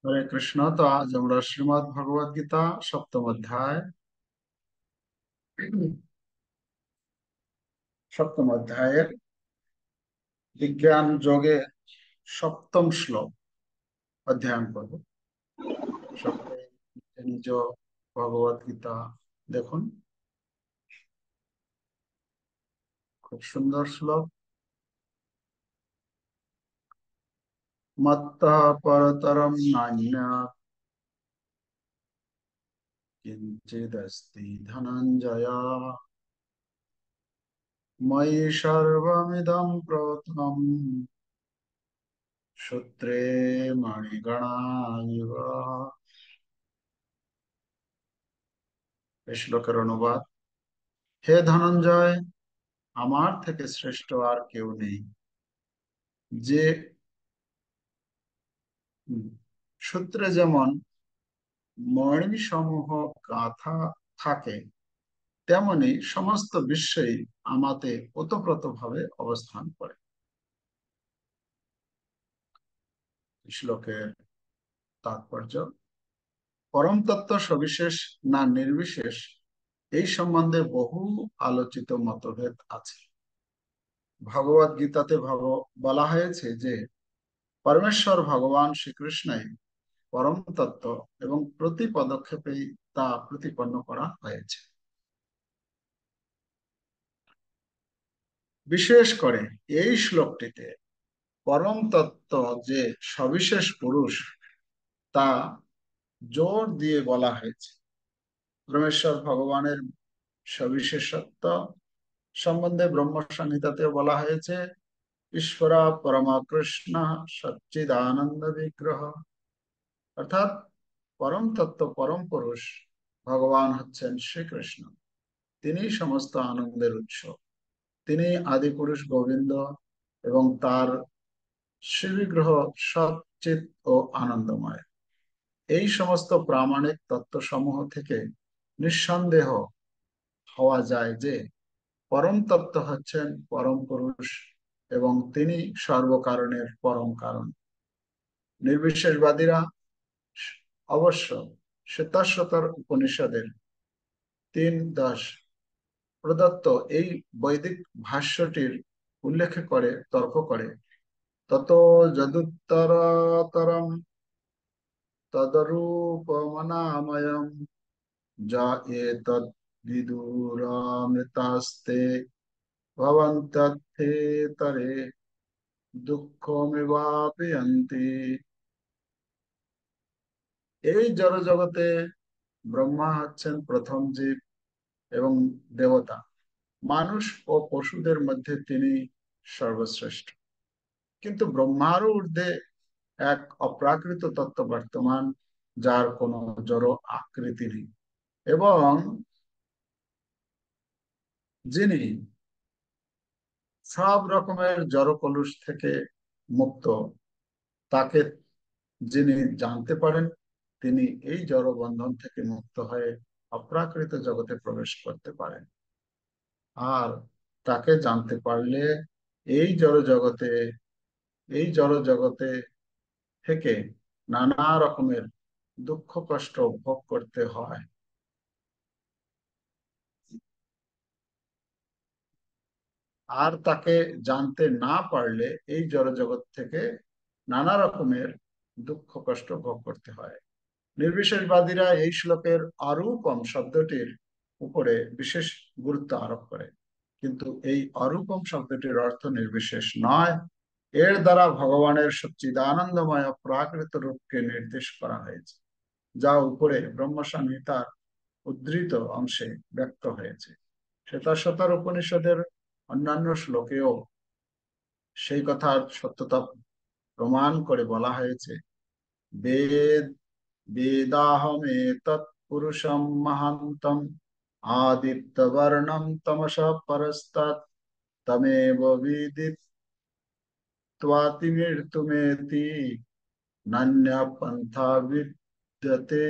হরে কৃষ্ণ। তো আজ আমরা শ্রীমদ্ ভগবদ গীতা সপ্তম অধ্যায় সপ্তম অধ্যায়ের বিজ্ঞান যোগে সপ্তম শ্লোক অধ্যয়ন করব। সকলে নিজ নিজ ভগবদ গীতা দেখুন। খুব সুন্দর শ্লোক। মত্তঃ পরতরম নান্যৎ কিঞ্চিদস্তি ধনঞ্জয়, ময়ি সর্বমিদং প্রথম সূত্রে মণিগণা ইব। এই শ্লোকের অনুবাদ: হে ধনঞ্জয়, আমার থেকে শ্রেষ্ঠ আর কেউ নেই। যে সূত্রে যেমন মণি সমূহ গাঁথা থাকে, তেমনি সমস্ত বিশ্বই আমাতে ওতপ্রোত ভাবে অবস্থান করে। শ্লোকের তাৎপর্য: পরম তত্ত্ব সবিশেষ না নির্বিশেষ, এই সম্বন্ধে বহু আলোচিত মতভেদ আছে। ভগবদ গীতাতে বলা হয়েছে যে পরমেশ্বর ভগবান শ্রীকৃষ্ণই পরম তত্ত্ব এবং প্রতি পদক্ষেপেই তা প্রতিপন্ন করা হয়েছে। বিশেষ করে এই শ্লোকটিতে পরম তত্ত্ব যে সবিশেষ পুরুষ তা জোর দিয়ে বলা হয়েছে। পরমেশ্বর ভগবানের সবিশেষত্ব সম্বন্ধে ব্রহ্ম সংহিতাতে বলা হয়েছে, ঈশ্বরা পরমা কৃষ্ণ সচ্চিদানন্দ বিগ্রহ। অর্থাৎ পরম তত্ত্ব পরম পুরুষ ভগবান হচ্ছেন শ্রীকৃষ্ণ। তিনি সমস্ত আনন্দের উৎস। তিনি আদি পুরুষ গোবিন্দ এবং তার শ্রীবিগ্রহ সচ্চিত ও আনন্দময়। এই সমস্ত প্রামাণিক তত্ত্বসমূহ থেকে নিঃসন্দেহ হওয়া যায় যে পরম তত্ত্ব হচ্ছেন পরম পুরুষ এবং তিনি সর্বকারণের পরম কারণ। নির্বিশেষবাদীরা অবশ্য শ্বেতাশ্বতর উপনিষদের 3:10 প্রদত্ত এই বৈদিক ভাষ্যটির উল্লেখ করে তর্ক করে, তত যদুত্তরতরম তদরূপমনাময়ম যা এতদ বিদুরামৃতাস্তে ভবন্তথেতরে দুঃখমিবাপয়ন্তি। এই জড় জগতে ব্রহ্মা হচ্ছেন প্রথম জীব এবং দেবতা। মানুষ ও পশুদের মধ্যে তিনি সর্বশ্রেষ্ঠ। কিন্তু ব্রহ্মারও ঊর্ধ্বে এক অপ্রাকৃত তত্ত্ব বর্তমান, যার কোনো জড় আকৃতি নেই এবং যিনি সব রকমের জড় কলুষ থেকে মুক্ত। তাকে যিনি জানতে পারেন, তিনি এই জড় বন্ধন থেকে মুক্ত হয়ে অপ্রাকৃত জগতে প্রবেশ করতে পারেন। আর তাকে জানতে পারলে এই জড় জগতে এই জড় জগতে থেকে নানা রকমের দুঃখ কষ্ট ভোগ করতে হয়। আর তাকে জানতে না পারলে এই জড় জগৎ থেকে নানা রকমের দুঃখ কষ্ট ভোগ করতে হয়। নির্বিশেষবাদীরা এই শ্লোকের অরূপম শব্দটির উপরে বিশেষ গুরুত্ব আরোপ করে, কিন্তু এই অরূপম শব্দটির অর্থ নির্বিশেষ নয়। এর দ্বারা ভগবানের সচ্চিদানন্দময় প্রাকৃত রূপকে নির্দেশ করা হয়েছে, যা উপরে ব্রহ্ম সংহিতার উদ্ধৃত অংশে ব্যক্ত হয়েছে। শ্বেতাশ্বতর উপনিষদের অন্যান্য শ্লোকেও সেই কথার সত্যতা প্রমাণ করে বলা হয়েছে, বেদ বেদাহমেতৎ পুরুষম মহান্তম আদিত্যবর্ণম তমসঃ পরস্তাৎ তমেব বিদিত্বাতিমৃত্যুমেতি নান্যঃ পন্থা বিদ্যতে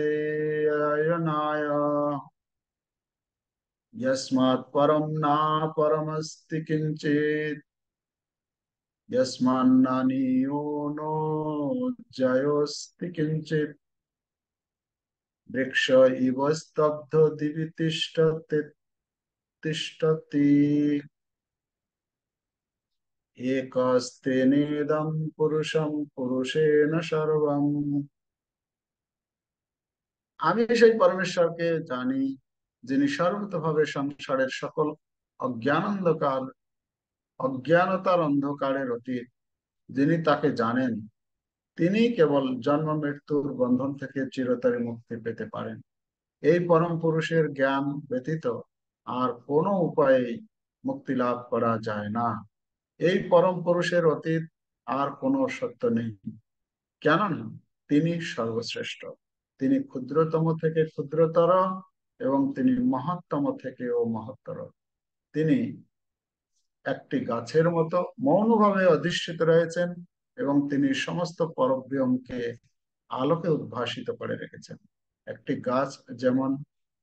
অয়নায়। यस्मात् परं नापरमस्ति किञ्चित् यस्मान्नानीयो नो জয়োস্তি কিঞ্চিত বৃক্ষ ইব স্তব্ধ দিবি তিষ্ঠতি তিষ্ঠতি একস্তেনেদম পুরুষম পুরুষেণ সর্বম। আমি সেই পরমেশ্বরকে জানি, যিনি সর্বতভাবে সংসারের সকল অজ্ঞান অজ্ঞানতার অন্ধকারের অতীত। যিনি তাকে জানেন, তিনি কেবল জন্ম মৃত্যুর বন্ধন থেকে চিরতরে মুক্তি পেতে পারেন। এই পরম পুরুষের জ্ঞান ব্যতীত আর কোনো উপায়ে মুক্তি লাভ করা যায় না। এই পরম পুরুষের অতীত আর কোনো সত্য নেই, কেননা তিনি সর্বশ্রেষ্ঠ। তিনি ক্ষুদ্রতম থেকে ক্ষুদ্রতর এবং তিনি মহত্তম থেকেও মহত্তর। তিনি একটি গাছের মতো মৌনভাবে অধিষ্ঠিত রয়েছেন এবং তিনি সমস্ত পরব্রহ্মকে আলোকে উদ্ভাসিত করে রেখেছেন। একটি গাছ যেমন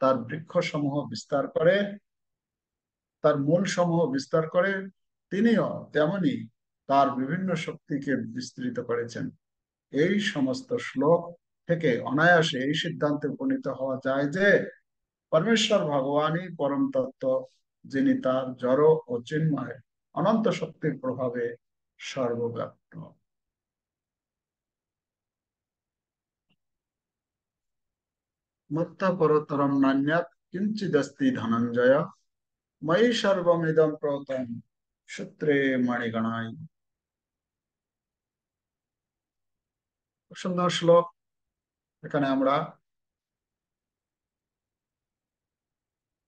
তার বৃক্ষ সমূহ বিস্তার করে, তার মূল সমূহ বিস্তার করে, তিনিও তেমনি তার বিভিন্ন শক্তিকে বিস্তৃত করেছেন। এই সমস্ত শ্লোক থেকে অনায়াসে এই সিদ্ধান্তে উপনীত হওয়া যায় যে পরমেশ্বর ভগবানই পরম তত্ত্ব, যিনি তার জড় ও চিন্ময় অনন্ত শক্তির প্রভাবে সর্বব্যাপ্ত। মত্ত পরতরম নান্যাৎ কিঞ্চিদস্তি ধনঞ্জয়, ময়ি সর্বমিদং প্রতম সূত্রে মণিগণায়। সুন্দর শ্লোক। এখানে আমরা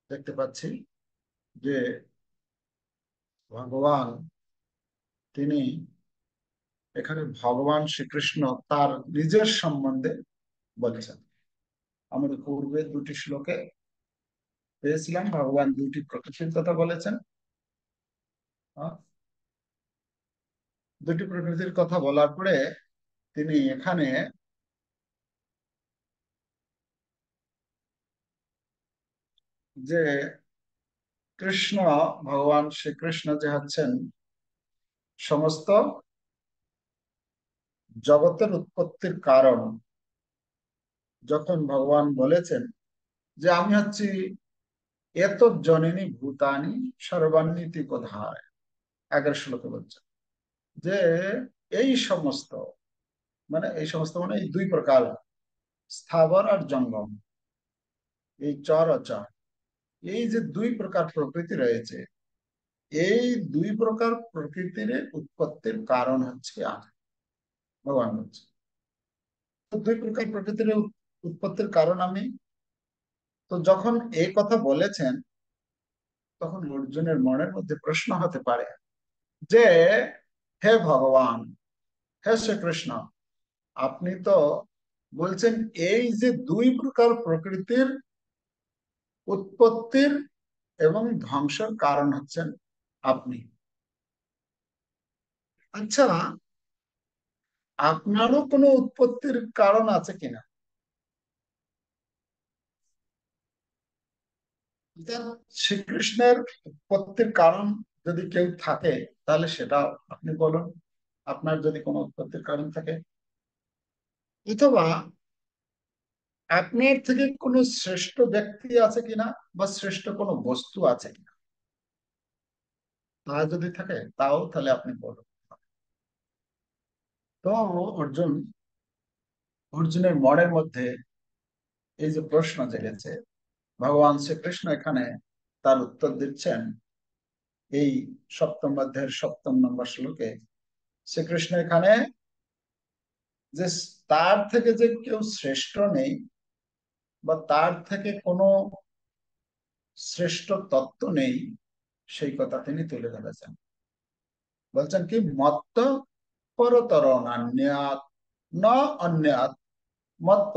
দেখতে পাচ্ছি যে ভগবান, তিনি এখানে ভগবান শ্রীকৃষ্ণ তার নিজের সম্বন্ধে বলেছেন। আমরা পূর্বে দুটি শ্লোকে পেয়েছিলাম ভগবান দুটি প্রকৃতির কথা বলেছেন। আহ, দুটি প্রকৃতির কথা বলার পরে তিনি এখানে যে কৃষ্ণ, ভগবান শ্রীকৃষ্ণ যে হচ্ছেন সমস্ত জগতের উৎপত্তির কারণ, যখন ভগবান বলেছেন যে আমি হচ্ছি এত জননী ভূতানি সর্বান্নীতি কোধায়, আগের শ্লোকে বলছেন যে এই সমস্ত, মানে এই সমস্ত মানে এই দুই প্রকার, স্থাবর আর জঙ্গম, এই চর অচর, এই যে দুই প্রকার প্রকৃতি রয়েছে, এই দুই প্রকার প্রকৃতির উৎপত্তির কারণ হচ্ছে আমি, ভগবান বলছে। তো দুই প্রকার প্রকৃতির উৎপত্তির কারণ আমি। তো যখন এই কথা বলেছেন, তখন অর্জুনের মনের মধ্যে প্রশ্ন হতে পারে যে হে ভগবান, হে শ্রীকৃষ্ণ, আপনি তো বলছেন এই যে দুই প্রকার প্রকৃতির উৎপত্তির এবং ধ্বংসের কারণ হচ্ছেন আপনি। আচ্ছা, আপনারও কোনো উৎপত্তির কারণ আছে কিনা? শ্রীকৃষ্ণের উৎপত্তির কারণ যদি কেউ থাকে, তাহলে সেটাও আপনি বলুন, আপনার যদি কোনো উৎপত্তির কারণ থাকে। অথবা আপনার থেকে কোনো শ্রেষ্ঠ ব্যক্তি আছে কিনা, বা শ্রেষ্ঠ কোনো বস্তু আছে কিনা, তা যদি থাকে তাও তাহলে আপনি বলুন। তো অর্জুন, অর্জুনের মনের মধ্যে এই যে প্রশ্ন জেগেছে, ভগবান শ্রীকৃষ্ণ এখানে তার উত্তর দিচ্ছেন। এই সপ্তম অধ্যায়ের 7 নম্বর শ্লোকে শ্রীকৃষ্ণ এখানে যে তার থেকে যে কেউ শ্রেষ্ঠ নেই, বা তার থেকে কোনো শ্রেষ্ঠ তত্ত্ব নেই, সেই কথা তিনি তুলে ধরেছেন। বলছেন কি, মত্ত পরতর নান্যাৎ ন অন্যাৎ মত্ত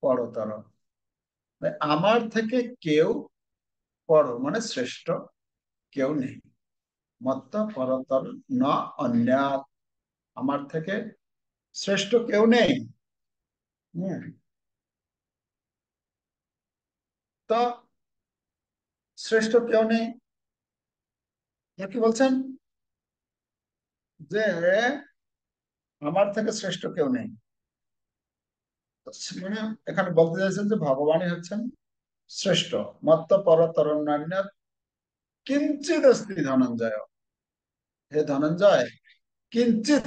পরতর। মানে আমার থেকে কেউ পর মানে শ্রেষ্ঠ কেউ নেই। মত্ত পরতর ন অন্যাৎ, আমার থেকে শ্রেষ্ঠ কেউ নেই। হম। তো শ্রেষ্ঠ কেউ নেই, কি বলছেন যে আমার থেকে শ্রেষ্ঠ কেউ নেই। মানে এখানে বলতে চাইছেন যে ভগবানই হচ্ছেন শ্রেষ্ঠ। মত্ত পরতরণ্যান্য কিঞ্চিদ অস্তি ধনঞ্জয়। হে ধনঞ্জয়, কিঞ্চিত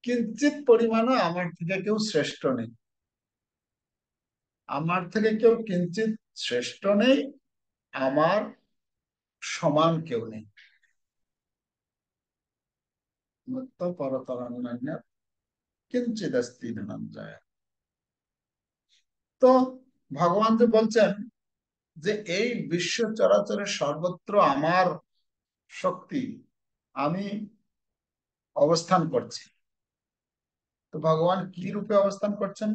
কিঞ্চিত পরিমাণও আমার থেকে কেউ শ্রেষ্ঠ নেই। আমার থেকে কেউ কিঞ্চিত শ্রেষ্ঠ নেই, আমার সমান কেউ নেই। মত্ত পরতরণ্যান্য কিঞ্চিদ অস্তি ধনঞ্জয়। তো ভগবান যে বলছেন যে এই বিশ্ব চরাচরের সর্বত্র আমার শক্তি, আমি অবস্থান করছি। তো ভগবান কি রূপে অবস্থান করছেন,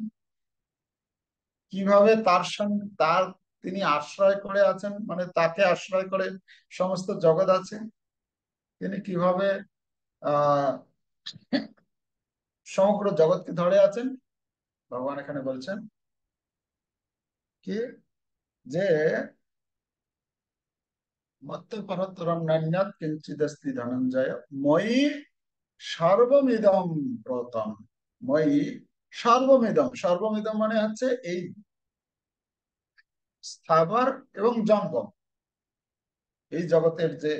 কিভাবে তার সঙ্গে তার তিনি আশ্রয় করে আছেন, মানে তাকে আশ্রয় করে সমস্ত জগৎ আছে, তিনি কিভাবে আহ সমগ্র জগৎকে ধরে আছেন, ভগবান এখানে বলছেন কি, যে মত্ত পরতরম নান্যাৎ কিঞ্চিদস্তি ধনঞ্জয় ময়ি সর্বমিদম প্রতম। ময়ি সর্বমিদম, সর্বমিদম মানে হচ্ছে এই স্থাবর এবং জঙ্গম, এই জগতের যে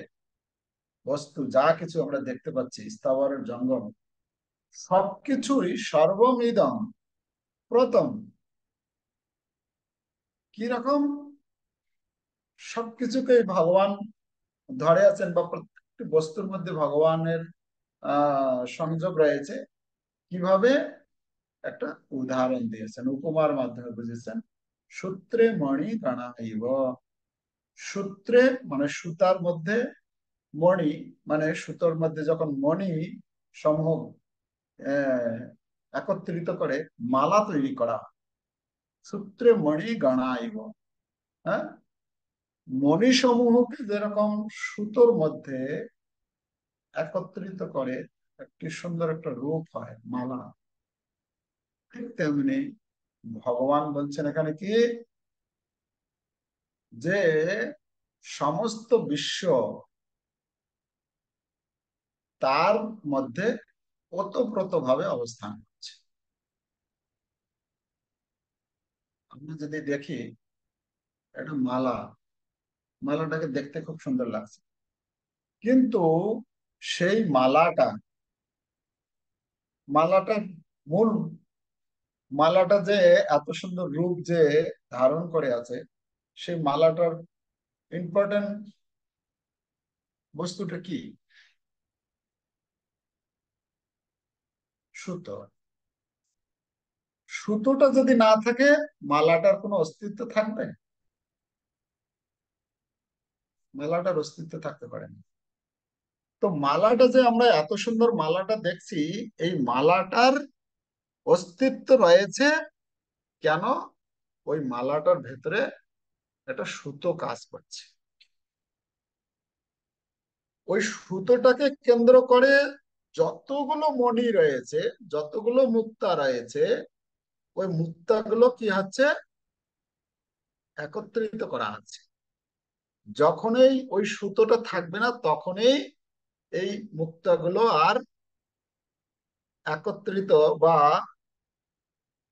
বস্তু যা কিছু আমরা দেখতে পাচ্ছি স্থাবর জঙ্গম, সবকিছুই সর্বমিদম প্রথম। কি রকম? সবকিছুকে ভগবান ধরে আছেন, বা প্রত্যেকটি বস্তুর মধ্যে ভগবানের সংযোগ রয়েছে। কিভাবে? একটা উদাহরণ দিয়েছেন, উপমার মাধ্যমে বুঝেছেন। সূত্রে মণি গণাইব। সূত্রে মানে সুতার মধ্যে, মণি মানে সুতোর মধ্যে যখন মণি সমূহ আহ, একত্রিত করে মালা তৈরি করা হয়। সূত্রে মণি গণাইব। হ্যাঁ, মণি সমূহকে যেরকম সুতোর মধ্যে একত্রিত করে একটি সুন্দর একটা রূপ হয় মালা, ঠিক তেমনি ভগবান বলছেন এখানে কি, যে সমস্ত বিশ্ব তার মধ্যে ওতপ্রোত ভাবে অবস্থান করছে। আমরা যদি দেখি একটা মালা, মালাটাকে দেখতে খুব সুন্দর লাগছে, কিন্তু সেই মালাটা, মালাটার মূল, মালাটা যে এত সুন্দর রূপ যে ধারণ করে আছে, সেই মালাটার ইম্পর্টেন্ট বস্তুটা কি? সুতো। সুতোটা যদি না থাকে, মালাটার কোনো অস্তিত্ব থাকবে? মালাটার অস্তিত্ব থাকতে পারে না। তো মালাটা যে আমরা এত সুন্দর মালাটা দেখছি, এই মালাটার অস্তিত্ব রয়েছে কেন? ওই মালাটার ভেতরে একটা সুতো কাজ করছে। ওই সুতোটাকে কেন্দ্র করে যতগুলো মণি রয়েছে, যতগুলো মুক্তা রয়েছে, ওই মুক্তাগুলো কি হচ্ছে, একত্রিত করা আছে। যখনই ওই সুতোটা থাকবে না, তখনই এই মুক্তাগুলো আর একত্রিত, বা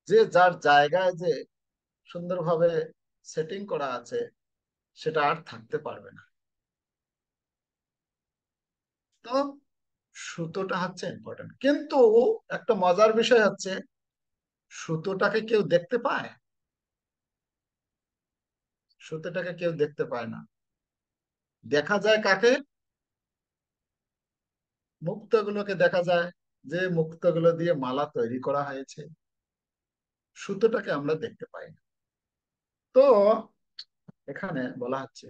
যে যার জায়গায় যে সুন্দরভাবে সেটিং করা আছে, সেটা আর থাকতে পারবে না। তো সুতোটা হচ্ছে ইম্পর্টেন্ট, কিন্তু একটা মজার বিষয় হচ্ছে, সুতোটাকে কেউ দেখতে পায়? সুতোটাকে কেউ দেখতে পায় না। দেখা যায় কাকে? মুক্তগুলোকে দেখা যায়, যে মুক্তগুলো দিয়ে মালা তৈরি করা হয়েছে। সুতোটাকে আমরা দেখতে পাই না। তো এখানে বলা হচ্ছে,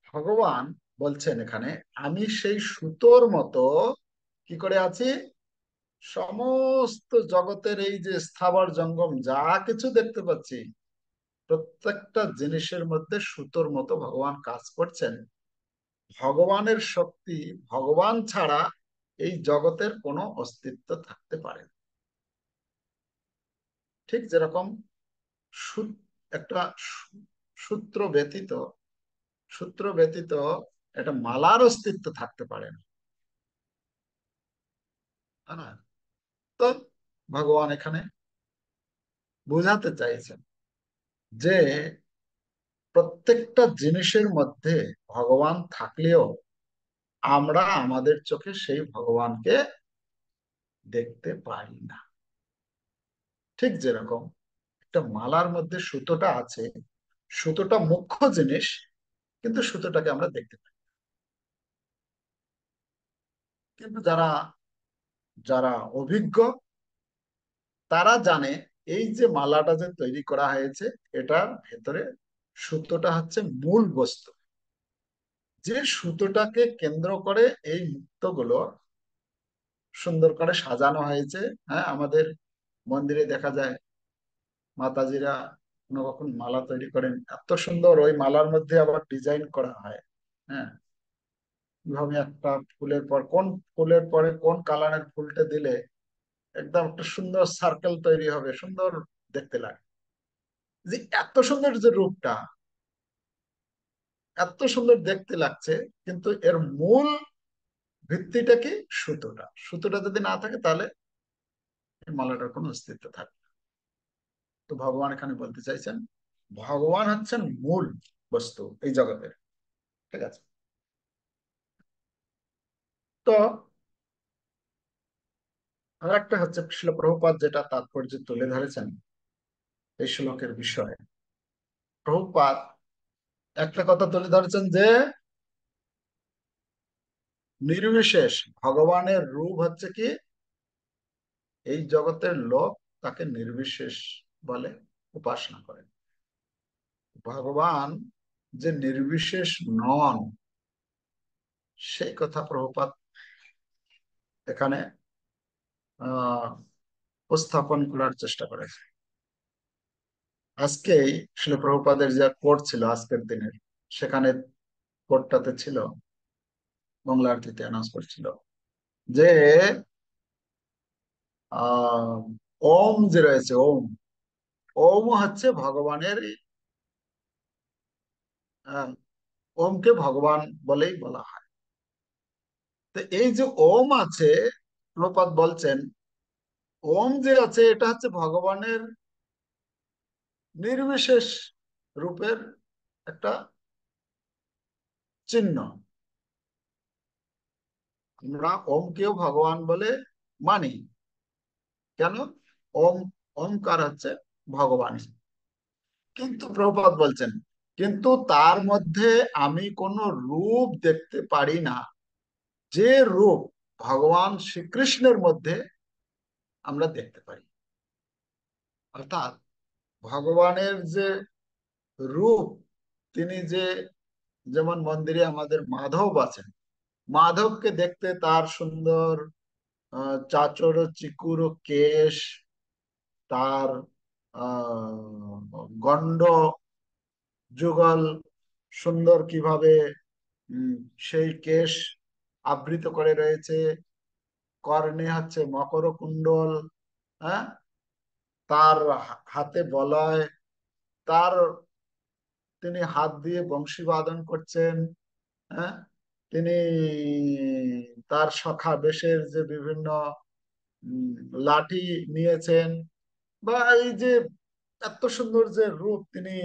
ভগবান বলছেন এখানে, আমি সেই সুতোর মতো কি করে আছি, সমস্ত জগতের এই যে স্থাবর জঙ্গম যা কিছু দেখতে পাচ্ছি, প্রত্যেকটা জিনিসের মধ্যে সুতোর মতো ভগবান কাজ করছেন। ভগবানের শক্তি, ভগবান ছাড়া এই জগতের কোনো অস্তিত্ব থাকতে পারে না। ঠিক যেরকম একটা সূত্র ব্যতীত, সূত্র ব্যতীত একটা মালার অস্তিত্ব থাকতে পারে না। তাই না? তো ভগবান এখানে বোঝাতে চাইছেন যে প্রত্যেকটা জিনিসের মধ্যে ভগবান থাকলেও আমরা আমাদের চোখে সেই ভগবানকে দেখতে পারি না। ঠিক যেরকম একটা মালার মধ্যে সুতোটা আছে, সুতোটা মুখ্য জিনিস, কিন্তু সুতোটাকে আমরা দেখতে পাই। কিন্তু যারা যারা অভিজ্ঞ তারা জানে এই যে মালাটা যে তৈরি করা হয়েছে, এটার ভেতরে সুতোটা হচ্ছে মূল বস্তু। যে সুতোটাকে কেন্দ্র করে এই মুক্তগুলো সুন্দর করে সাজানো হয়েছে। হ্যাঁ, আমাদের মন্দিরে দেখা যায় মাতাজিরা কোনো কখন মালা তৈরি করেন, এত সুন্দর ওই মালার মধ্যে আবার ডিজাইন করা হয়। হ্যাঁ, কিভাবে একটা ফুলের পর কোন ফুলের পরে কোন কালারের ফুলটা দিলে একদম একটা সুন্দর সার্কেল তৈরি হবে, সুন্দর দেখতে লাগে। যে এত সুন্দর যে রূপটা, এত সুন্দর দেখতে লাগছে, কিন্তু এর মূল ভিত্তিটা কি? সুতোটা। সুতোটা যদি না থাকে তাহলে এই মালাটার কোনো অস্তিত্ব থাকে না। তো ভগবান এখানে বলতে চাইছেন ভগবান হচ্ছেন মূল বস্তু এই জগতের। ঠিক আছে? তো আর একটা হচ্ছে শিল প্রভুপাদ যেটা তাৎপর্য তুলে ধরেছেন এই শ্লোকের বিষয়ে। প্রভুপাদ একটা কথা তুলে ধরেছেন যে নির্বিশেষ ভগবানের রূপ হচ্ছে কি, এই জগতের লোক তাকে নির্বিশেষ বলে, উপাসনা করে। ভগবান যে নির্বিশেষ নন, সেই কথা প্রভুপাদ এখানে আহ উপস্থাপন করার চেষ্টা করেছে। আজকেই শিল প্রভুপাদের যে কোট ছিল আজকের দিনের, সেখানে কোটটাতে ছিল, বাংলা আরতিতে অ্যানাউন্স করছিল যে আহ ওম যে রয়েছে, ওম, ওম হচ্ছে ভগবানের আহ, ওমকে ভগবান বলেই বলা হয়। তো এই যে ওম আছে, প্রপাত বলছেন ওম যে আছে এটা হচ্ছে ভগবানের নির্বিশেষ রূপের একটা চিহ্ন। আমরা ওমকেও ভগবান বলে মানি। কেন? ওম, ওমকার হচ্ছে ভগবান। কিন্তু প্রভুপাদ বলছেন কিন্তু তার মধ্যে আমি কোনো রূপ দেখতে পারি না, যে রূপ ভগবান শ্রীকৃষ্ণের মধ্যে আমরা দেখতে পারি। অর্থাৎ ভগবানের যে রূপ, তিনি যে, যেমন মন্দিরে আমাদের মাধব আছেন, মাধবকে দেখতে তার সুন্দর চাচর চিকুর কেশ, তার গন্ড যুগল সুন্দর কিভাবে উম, সেই কেশ আবৃত করে রয়েছে, কর্ণে হচ্ছে মকর কুণ্ডল, হ্যাঁ, তার হাতে বলয়, তার, তিনি হাত দিয়ে বংশী বাদন করছেন, হ্যাঁ, তিনি তার সখা বেশের যে বিভিন্ন উম, লাঠি নিয়েছেন, বা এই যে এত সুন্দর যে রূপ, তিনি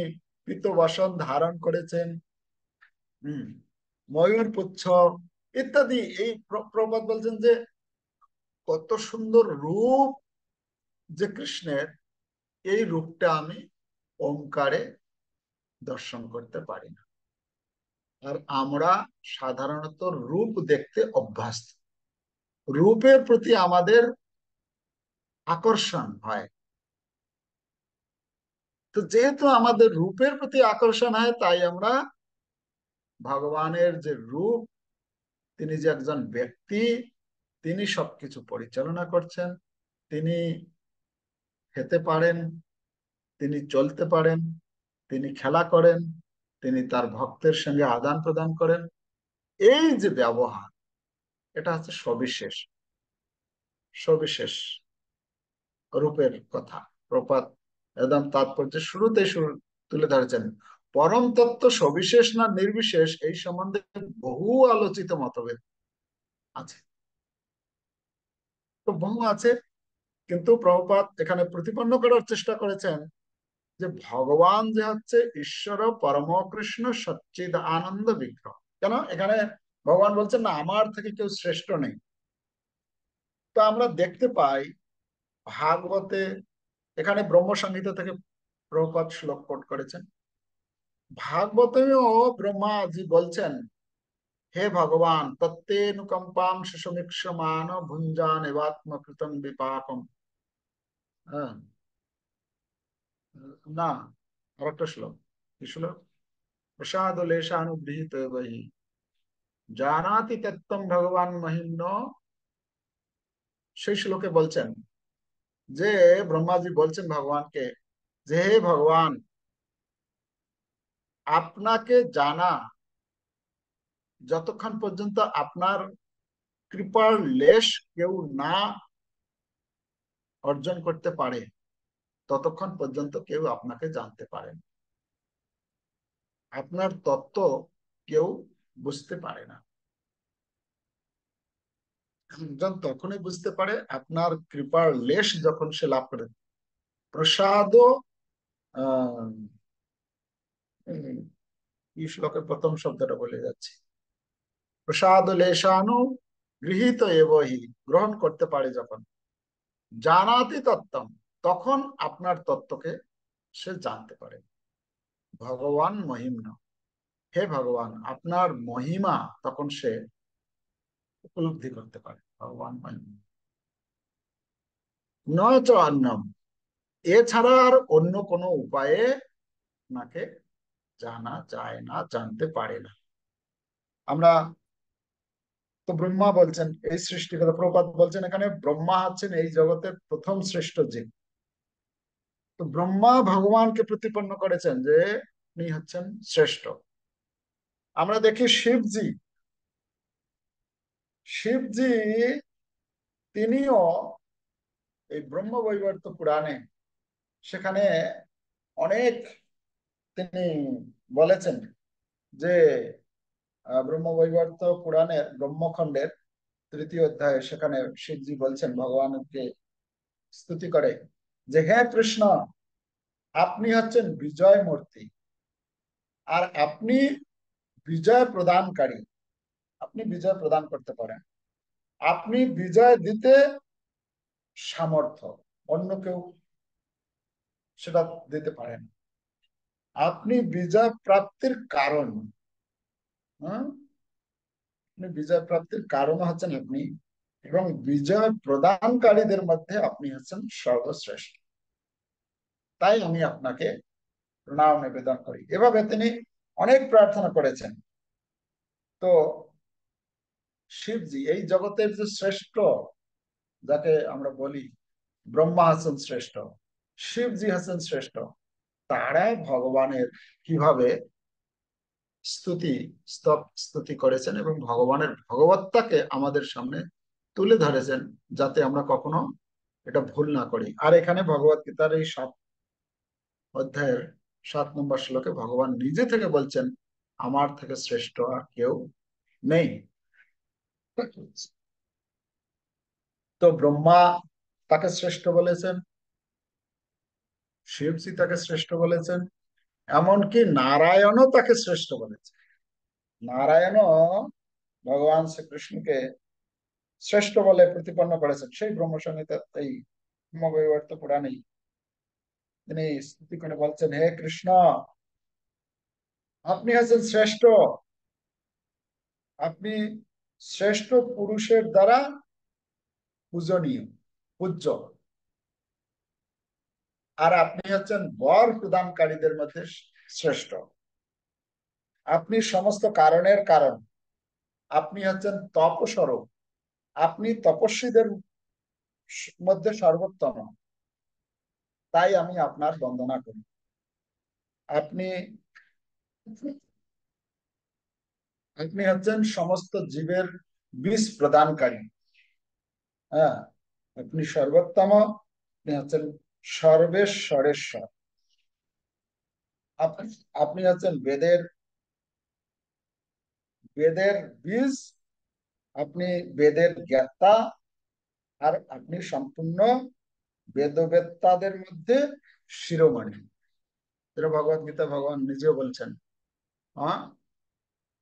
পীতবাসন ধারণ করেছেন, হম, ময়ূর পুচ্ছ ইত্যাদি। এই প্রবাদ বলছেন যে কত সুন্দর রূপ যে কৃষ্ণের, এই রূপটা আমি ওমকারে দর্শন করতে পারি না। আর আমরা সাধারণত রূপ দেখতে অভ্যস্ত, রূপের প্রতি আমাদের আকর্ষণ হয়। তো যেহেতু আমাদের রূপের প্রতি আকর্ষণ হয়, তাই আমরা ভগবানের যে রূপ, তিনি যে একজন ব্যক্তি, তিনি সবকিছু পরিচালনা করছেন, তিনি খেতে পারেন, তিনি চলতে পারেন, তিনি খেলা করেন, তিনি তার ভক্তের সঙ্গে আদান প্রদান করেন, এই যে ব্যবহার, এটা হচ্ছে সবিশেষ, সবিশেষ রূপের কথা প্রপাত একদম তাৎপর্য শুরুতে শুরু তুলে ধরেছেন। পরম তত্ত্ব সবিশেষ না নির্বিশেষ, এই সম্বন্ধে বহু আলোচিত মতভেদ আছে। তো বহু আছে, কিন্তু প্রভুপাদ এখানে প্রতিপন্ন করার চেষ্টা করেছেন যে ভগবান যে হচ্ছে ঈশ্বর পরম কৃষ্ণ সচ্চিদ আনন্দ বিগ্রহ। কেন এখানে ভগবান বলছেন না আমার থেকে কেউ শ্রেষ্ঠ নেই। তো আমরা দেখতে পাই ভাগবতে, এখানে ব্রহ্মসংহিতা থেকে প্রভুপাদ শ্লোক কোট করেছেন। ভাগবতেও ব্রহ্মাজি বলছেন, হে ভগবান তত্ত্বেনুকম্পাম সুসমীক্ষমান ভুঞ্জান এবাত্মকৃতম বিপাকম। হ্যাঁ, না, আরেকটা শ্লোক, কি শ্লোক? প্রসাদ লেশানুগৃহীত বহি জানাতি তত্ত্বম ভগবান মহিম্ন। সেই শ্লোকে বলছেন যে ব্রহ্মাজি বলছেন ভগবানকে যে হে ভগবান, আপনাকে জানা যতক্ষণ পর্যন্ত আপনার কৃপার লেশ কেউ না অর্জন করতে পারে ততক্ষণ পর্যন্ত কেউ আপনাকে জানতে পারে না। আপনার তত্ত্ব কেউ বুঝতে পারে না। একজন তখনই বুঝতে পারে আপনার কৃপার লেশ যখন সে লাভ করে। প্রসাদ, আহ এই শ্লোকের প্রথম শব্দটা বলে যাচ্ছে, প্রসাদ লেশানু গৃহীত এবহি, গ্রহণ করতে পারে যখন, জানাতি তত্ত্বম, তখন আপনার তত্ত্বকে সে জানতে পারে। ভগবান মহিম্ন, হে ভগবান আপনার মহিমা তখন সে উপলব্ধি করতে পারে। ভগবান মহিম্ন নয় চ অন্যম, এছাড়া আর অন্য কোনো উপায়ে আপনাকে জানা যায় না, জানতে পারে না। আমরা তো ব্রহ্মা বলছেন এই সৃষ্টি কথা, প্রপাত বলছেন এখানে ব্রহ্মা হচ্ছেন এই জগতের প্রথম শ্রেষ্ঠ জীব। তো ব্রহ্মা ভগবানকে প্রতিপন্ন করেছেন যে উনি হচ্ছেন শ্রেষ্ঠ। আমরা দেখি শিবজি, শিবজি তিনিও এই ব্রহ্মবৈবর্ত পুরাণে সেখানে অনেক তিনি বলেছেন যে ব্রহ্মবৈবর্ত পুরাণের ব্রহ্মখণ্ডের তৃতীয় অধ্যায়ে সেখানে শিবজি বলছেন ভগবানকে স্তুতি করে যে হে কৃষ্ণ, আপনি হচ্ছেন বিজয় মূর্তি, আর আপনি বিজয় প্রদানকারী, আপনি বিজয় প্রদান করতে পারেন, আপনি বিজয় দিতে সামর্থ্য, অন্য কেউ সেটা দিতে পারেন। আপনি বিজয় প্রাপ্তির কারণ। হ্যাঁ, আপনি বিজয় প্রাপ্তির কারণ হচ্ছেন আপনি, এবং বিজয় প্রদানকারীদের মধ্যে আপনি হচ্ছেন সর্বশ্রেষ্ঠ। তাই আমি আপনাকে প্রণাম নিবেদন করি। এভাবে তিনি অনেক প্রার্থনা করেছেন। তো শিবজি এই জগতের যে শ্রেষ্ঠ, যাকে আমরা বলি ব্রহ্মা হাসেন শ্রেষ্ঠ, শিবজি হাসেন শ্রেষ্ঠ, তারা ভগবানের কিভাবে স্তুতি স্তুতি করেছেন এবং ভগবানের ভগবত্তাকে আমাদের সামনে তুলে ধরেছেন, যাতে আমরা কখনো এটা ভুল না করি। আর এখানে ভগবত গীতার এই 7 অধ্যায়ের 7 নম্বর শ্লোকে ভগবান নিজে থেকে বলছেন আমার থেকে শ্রেষ্ঠ আর কেউ নেই। তো ব্রহ্মা তাকে শ্রেষ্ঠ বলেছেন, শিবজি তাকে শ্রেষ্ঠ বলেছেন, এমনকি নারায়ণও তাকে শ্রেষ্ঠ বলেছেন। নারায়ণও ভগবান শ্রীকৃষ্ণকে শ্রেষ্ঠ বলে প্রতিপন্ন করেছেন সেই ব্রহ্মসংহিতা, এই ব্রহ্মবৈবর্ত পুরাণেই তিনি স্তুতি করে বলছেন হে কৃষ্ণ, আপনি হচ্ছেন শ্রেষ্ঠ, আপনি শ্রেষ্ঠ পুরুষের দ্বারা পূজনীয়, পূজ্য, আর আপনি হচ্ছেন বর প্রদানকারীদের মধ্যে শ্রেষ্ঠ। আপনি সমস্ত কারণের কারণ, আপনি হচ্ছেন তপস্বরূপ, আপনি তপস্বীদের মধ্যে সর্বোত্তম। তাই আমি আপনার বন্দনা করি। আপনি আপনি হচ্ছেন সমস্ত জীবের বিষ প্রদানকারী। হ্যাঁ, আপনি সর্বোত্তম, আপনি হচ্ছেন সর্বেশ্বরেশ্বর, আপনি আপনি হচ্ছেন বেদের বেদের বীজ, আপনি বেদের জ্ঞাতা, আর আপনি সম্পূর্ণ বেদবেত্তাদের মধ্যে শিরোমণি। এটা ভগবত গীতা ভগবান নিজেও বলছেন। হ্যাঁ,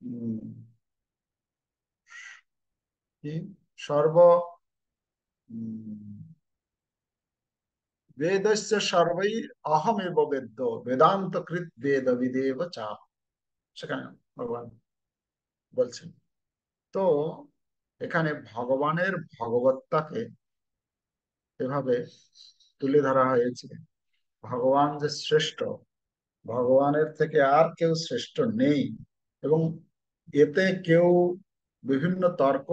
উম, কি সর্ব উম, বেদস্য সর্বৈ অহমেব বেদ্য বেদান্ত কৃত বেদ বিদেব চা, সেখানে ভগবান বলছেন। তো এখানে ভগবানের ভগবত্তাকে এভাবে তুলে ধরা হয়েছে, ভগবান যে শ্রেষ্ঠ, ভগবানের থেকে আর কেউ শ্রেষ্ঠ নেই। এবং এতে কেউ বিভিন্ন তর্ক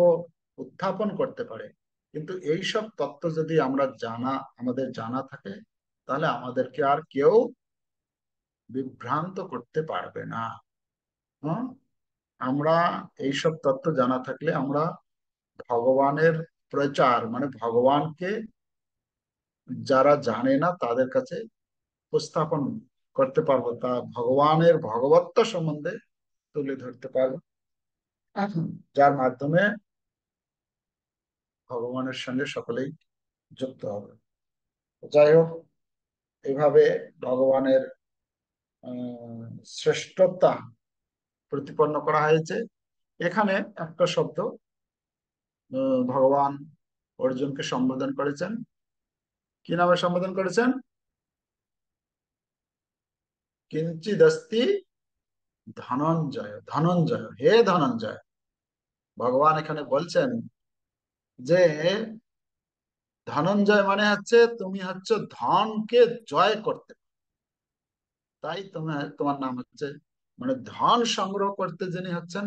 উত্থাপন করতে পারে, কিন্তু এই সব তত্ত্ব যদি আমাদের জানা থাকে, তাহলে আমাদেরকে আর কেউ বিভ্রান্ত করতে পারবে না। হ্যাঁ, আমরা এইসব তত্ত্ব জানা থাকলে আমরা ভগবানের প্রচার মানে ভগবানকে যারা জানে না তাদের কাছে উপস্থাপন করতে পারবো, তা ভগবানের ভগবত্তা সম্বন্ধে তুলে ধরতে পারবো, যার মাধ্যমে ভগবানের সঙ্গে সকলেই যুক্ত হবে। যাই হোক, এভাবে ভগবানের শ্রেষ্ঠতা প্রতিপন্ন করা হয়েছে। এখানে একটা শব্দ ভগবান অর্জুনকে সম্বোধন করেছেন। কি নামে সম্বোধন করেছেন? কিঞ্চিদস্তি ধনঞ্জয়, ধনঞ্জয়, হে ধনঞ্জয়। ভগবান এখানে বলছেন যে ধনঞ্জয় মানে হচ্ছে তুমি হচ্ছে ধনকে জয় করতে, তাই তোমার নাম হচ্ছে, মানে ধন সংগ্রহ করতে যিনি হচ্ছেন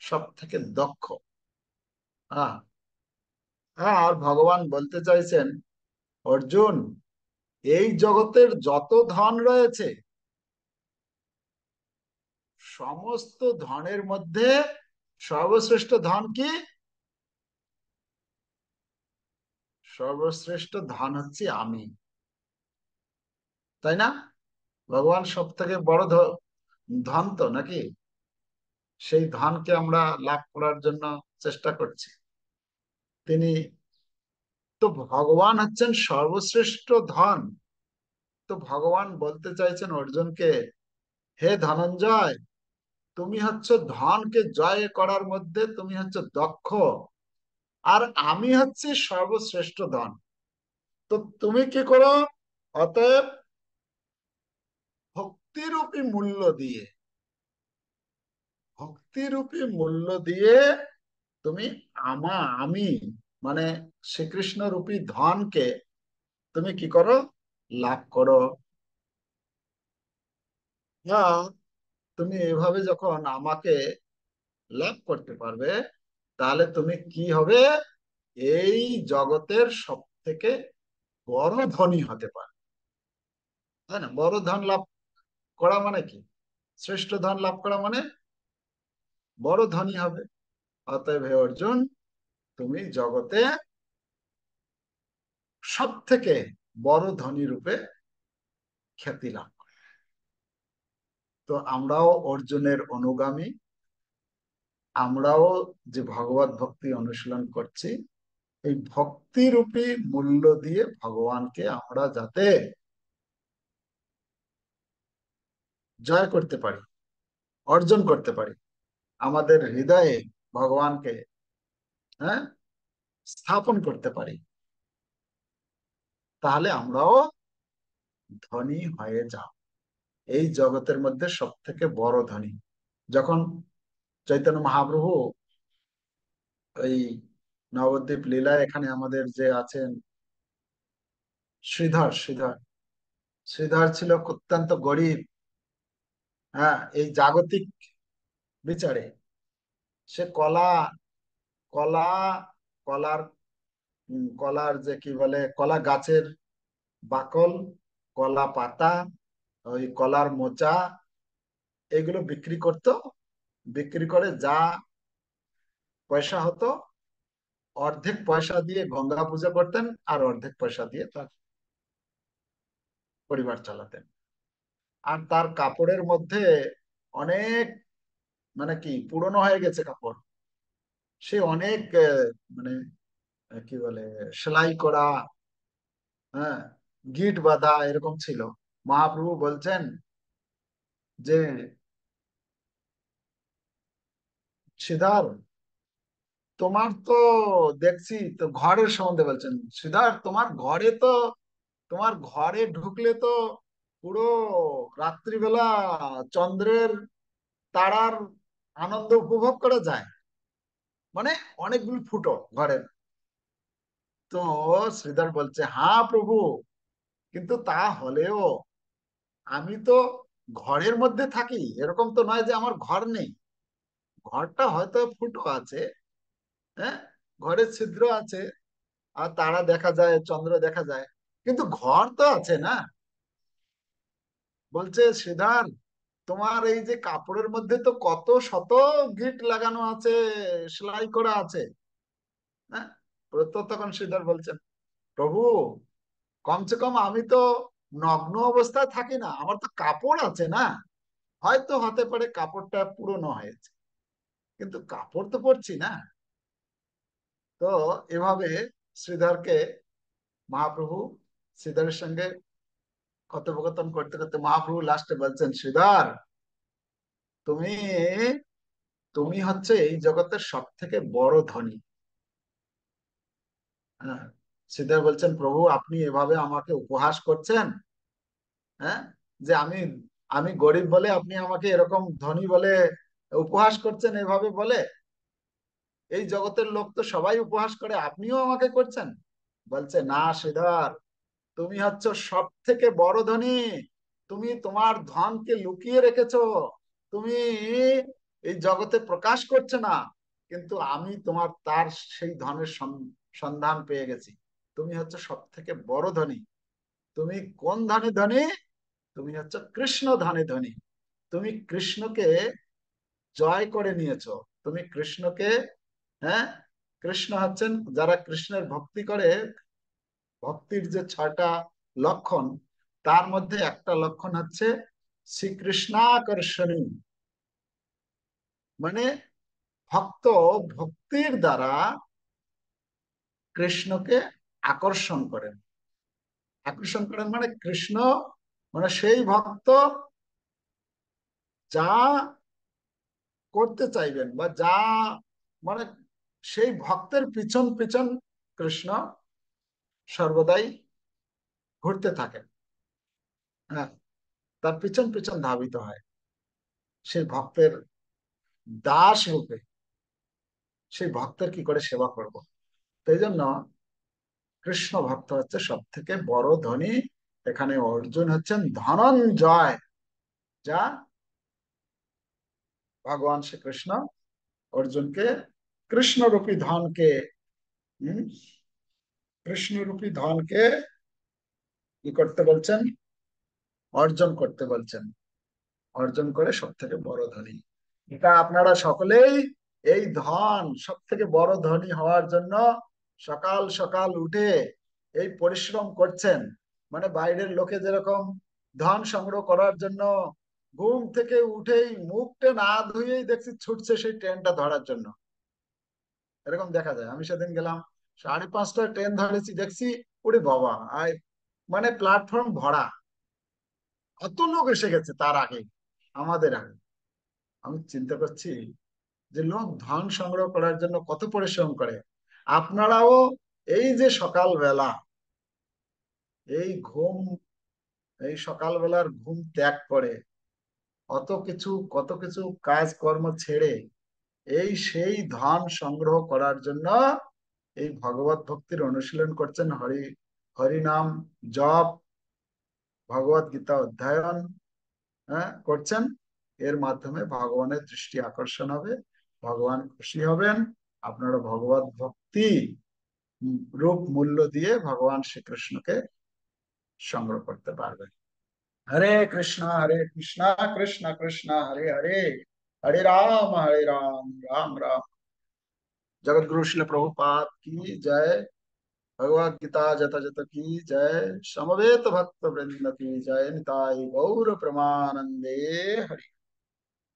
সব থেকে দক্ষ। হ্যাঁ, হ্যাঁ, আর ভগবান বলতে চাইছেন, অর্জুন, এই জগতের যত ধন রয়েছে সমস্ত ধনের মধ্যে সর্বশ্রেষ্ঠ ধন কি? সর্বশ্রেষ্ঠ ধন হচ্ছে আমি, তাই না? ভগবান সব থেকে বড় ধন তো নাকি? সেই ধনকে আমরা লাভ করার জন্য চেষ্টা করছি। তিনি তো ভগবান হচ্ছেন সর্বশ্রেষ্ঠ ধন। তো ভগবান বলতে চাইছেন অর্জুনকে, হে ধনঞ্জয়, তুমি হচ্ছে ধনকে জয় করার মধ্যে তুমি হচ্ছে দক্ষ, আর আমি হচ্ছি সর্বশ্রেষ্ঠ ধন। তো তুমি কি করো? অতএব ভক্তিরূপী মূল্য দিয়ে, ভক্তিরূপী মূল্য দিয়ে তুমি আমি মানে শ্রীকৃষ্ণ রূপী ধনকে তুমি কি করো? লাভ করো। না, তুমি এভাবে যখন আমাকে লাভ করতে পারবে, তাহলে তুমি কি হবে? এই জগতের সব থেকে বড় ধনী হতে পারে, তাই না? বড় ধন লাভ করা মানে কি? শ্রেষ্ঠ ধন লাভ করা মানে বড় ধনী হবে। অতএব হে অর্জুন, তুমি জগতে সব থেকে বড় ধনী রূপে খ্যাতি লাভ করো। তো আমরাও অর্জুনের অনুগামী, আমরাও যে ভগবত ভক্তি অনুশীলন করছি, এই ভক্তিরূপী মূল্য দিয়ে ভগবানকে আমরা যাতে জয় করতে পারি, অর্জন করতে পারি, আমাদের হৃদয়ে ভগবানকে, হ্যাঁ, স্থাপন করতে পারি, তাহলে আমরাও ধনী হয়ে যাব। এই জগতের মধ্যে সব থেকে বড় ধনী। যখন চৈতন্য মহাপ্রভু ওই নবদ্বীপ লীলায় এখানে আমাদের যে আছেন শ্রীধর, শ্রীধর, শ্রীধর ছিল অত্যন্ত গরিব। হ্যাঁ, এই জাগতিক বিচারে সে কলা কলার কলার যে কি বলে, কলা গাছের বাকল, কলা পাতা, ওই কলার মোচা, এগুলো বিক্রি করত। বিক্রি করে যা পয়সা হতো, অর্ধেক পয়সা দিয়ে গঙ্গা পূজা করতেন, আর অর্ধেক পয়সা দিয়ে তার পরিবার চালাতেন। আর তার কাপড়ের মধ্যে অনেক, মানে কি পুরনো হয়ে গেছে কাপড়, সে অনেক মানে কি বলে, সেলাই করা, হ্যাঁ, গিট বাঁধা এরকম ছিল। মহাপ্রভু বলছেন যে, সিদ্ধার্থ, তোমার তো দেখছি তো ঘরের সম্বন্ধে বলছেন, সিদ্ধার্থ তোমার ঘরে তো, তোমার ঘরে ঢুকলে তো পুরো রাত্রিবেলা চন্দ্রের তারার আনন্দ উপভোগ করা যায়, মানে অনেকগুলো ফুটো ঘরের। তো শ্রীধর বলছে, হ্যাঁ প্রভু, কিন্তু তা হলেও আমি তো ঘরের মধ্যে থাকি, এরকম তো নয় যে আমার ঘর নেই। ঘরটা হয়তো ফুটো আছে, হ্যাঁ, ঘরের ছিদ্র আছে, আর তারা দেখা যায়, চন্দ্র দেখা যায়, কিন্তু ঘর তো আছে না। বলছে, শ্রীধর তোমার এই যে কাপড়ের মধ্যে তো কত শত গিট লাগানো আছে, সেলাই করা আছে, হ্যাঁ। তো তখন শ্রীধর বলছেন, প্রভু কমসে কম আমি তো নগ্ন অবস্থায় থাকি না, আমার তো কাপড় আছে না। হয়তো হতে পারে কাপড়টা পুরনো হয়েছে, কিন্তু কাপড় তো পরছি না। তো এভাবে শ্রীধরকে মহাপ্রভু, শ্রীধরের সঙ্গে কথোপকথন করতে করতে মহাপ্রভু লাস্টে বলছেন, শ্রীধর তুমি, তুমি হচ্ছে এই জগতের সব থেকে বড় ধনী। হ্যাঁ, শ্রীধর বলছেন, প্রভু আপনি এভাবে আমাকে উপহাস করছেন, হ্যাঁ, যে আমি, আমি গরিব বলে আপনি আমাকে এরকম ধনী বলে উপহাস করছেন, এভাবে বলে। এই জগতের লোক তো সবাই উপহাস করে, আপনিও আমাকে করছেন। বলছে, না শ্রীধর, তুমি হচ্ছে সব থেকে বড় ধনী। তুমি তোমার ধনকে লুকিয়ে রেখেছো, তুমি এই জগতে প্রকাশ করছে না, কিন্তু আমি তোমার তার সেই ধনের সন্ধান পেয়ে গেছি। তুমি হচ্ছে সব থেকে বড় ধনী। তুমি কোন ধনে ধনী? তুমি হচ্ছে কৃষ্ণ ধনে ধনী। তুমি কৃষ্ণকে জয় করে নিয়েছো। তুমি কৃষ্ণকে, হ্যাঁ, কৃষ্ণ হচ্ছেন, যারা কৃষ্ণের ভক্তি করে, ভক্তির যে ছয়টা লক্ষণ, তার মধ্যে একটা লক্ষণ হচ্ছে শ্রীকৃষ্ণাকর্ষণী, মানে ভক্ত ভক্তির দ্বারা কৃষ্ণকে আকর্ষণ করেন। আকর্ষণ করেন মানে কৃষ্ণ, মানে সেই ভক্ত যা করতে চাইবেন বা যা, মানে সেই ভক্তের পিছন পিছন কৃষ্ণ সর্বদাই ঘুরতে থাকেন, হ্যাঁ, তার পিছন পিছন ধাবিত হয় সেই ভক্তের দাস রূপে। সেই ভক্তের কি করে সেবা করব, সেই জন্য কৃষ্ণ ভক্ত হচ্ছে সব থেকে বড় ধনী। এখানে অর্জুন হচ্ছেন ধনঞ্জয়, যা ভগবান শ্রীকৃষ্ণ অর্জুনকে কৃষ্ণরূপী ধনকে, হম, কৃষ্ণরূপী ধনকে কি করতে বলছেন, অর্জন করতে বলছেন। অর্জন করে সব থেকে বড় ধনী। এটা আপনারা সকলেই এই ধন, সব থেকে বড় ধনী হওয়ার জন্য সকাল সকাল উঠে এই পরিশ্রম করছেন। মানে বাইরের লোকে যেরকম ধন সংগ্রহ করার জন্য ঘুম থেকে উঠেই মুখটা না ধুয়েই দেখছি ছুটছে সেই ট্রেনটা ধরার জন্য, এরকম দেখা যায়। আমি সেদিন গেলাম, 5:30টায় ট্রেন ধরেছি, দেখছি ওরে বাবা, মানে প্ল্যাটফর্ম ভরা, অত লোক এসে গেছে তার আগে, আমাদের আগে। আমি চিন্তা করছি যে লোক ধন সংগ্রহ করার জন্য কত পরিশ্রম করে। আপনারাও এই যে সকালবেলা এই ঘুম, এই সকালবেলার ঘুম ত্যাগ করে অত কিছু, কত কিছু কাজ কর্ম ছেড়ে এই সেই ধন সংগ্রহ করার জন্য এই ভগবত ভক্তির অনুশীলন করছেন, হরি নাম জপ, ভগবত গীতা অধ্যয়ন, হ্যাঁ, করছেন। এর মাধ্যমে ভগবানের দৃষ্টি আকর্ষণ হবে, ভগবান খুশি হবেন। আপনারা ভগবত ভক্তি রূপ মূল্য দিয়ে ভগবান শ্রীকৃষ্ণকে সংগ্রহ করতে পারবেন। হরে কৃষ্ণ কৃষ্ণ কৃষ্ণ হরে হরে, হরে রাম রাম রাম। जगत गुरु शिल प्रभुपाद की जय। भगवद गीता जत जत की जय। समवेत भक्त वृंद की जय। निताई गौर प्रमानंदे हरि।